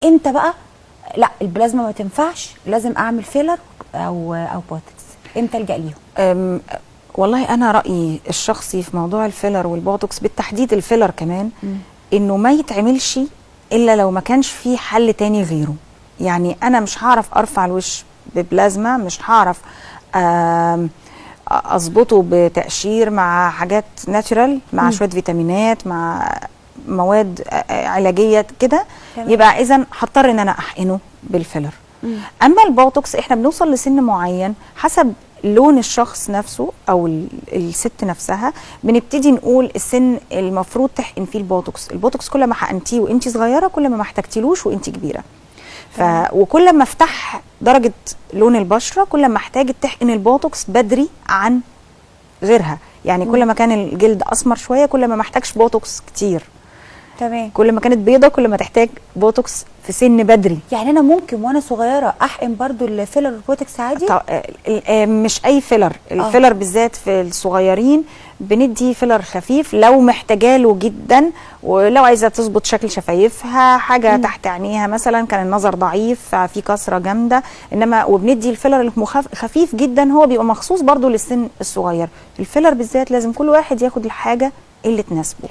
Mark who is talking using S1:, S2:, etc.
S1: امتى بقى لا البلازما ما تنفعش لازم اعمل فيلر او بوتوكس؟ امتى الجا ليهم؟
S2: والله انا رايي الشخصي في موضوع الفيلر والبوتوكس بالتحديد الفيلر كمان انه ما يتعملش الا لو ما كانش في حل تاني غيره. يعني انا مش هعرف ارفع الوش ببلازما، مش هعرف اظبطه بتقشير مع حاجات ناتشرال، مع شويه فيتامينات، مع مواد علاجيه كده، يبقى اذا هضطر ان انا احقنه بالفيلر. اما البوتوكس احنا بنوصل لسن معين حسب لون الشخص نفسه او الست نفسها، بنبتدي نقول السن المفروض تحقن فيه البوتوكس. البوتوكس كل ما حقنتيه وانت صغيره كل ما احتجتيلوش وانت كبيره. وكل ما افتح درجه لون البشره كل ما احتاجت تحقن البوتوكس بدري عن غيرها. يعني كل ما كان الجلد اسمر شويه كل ما محتاجش بوتوكس كتير.
S1: تمام.
S2: كل ما كانت بيضه كل ما تحتاج بوتوكس في سن بدري.
S1: يعني انا ممكن وانا صغيره احقن برضو الفيلر والبوتوكس عادي؟
S2: مش اي فيلر، الفيلر بالذات في الصغيرين بندي فيلر خفيف لو محتاجه له جدا، ولو عايزه تظبط شكل شفايفها، حاجه تحت عينيها مثلا كان النظر ضعيف في كسره جامده، انما وبندي الفيلر خفيف جدا هو بيبقى مخصوص برضو للسن الصغير. الفيلر بالذات لازم كل واحد ياخد الحاجه اللي تناسبه.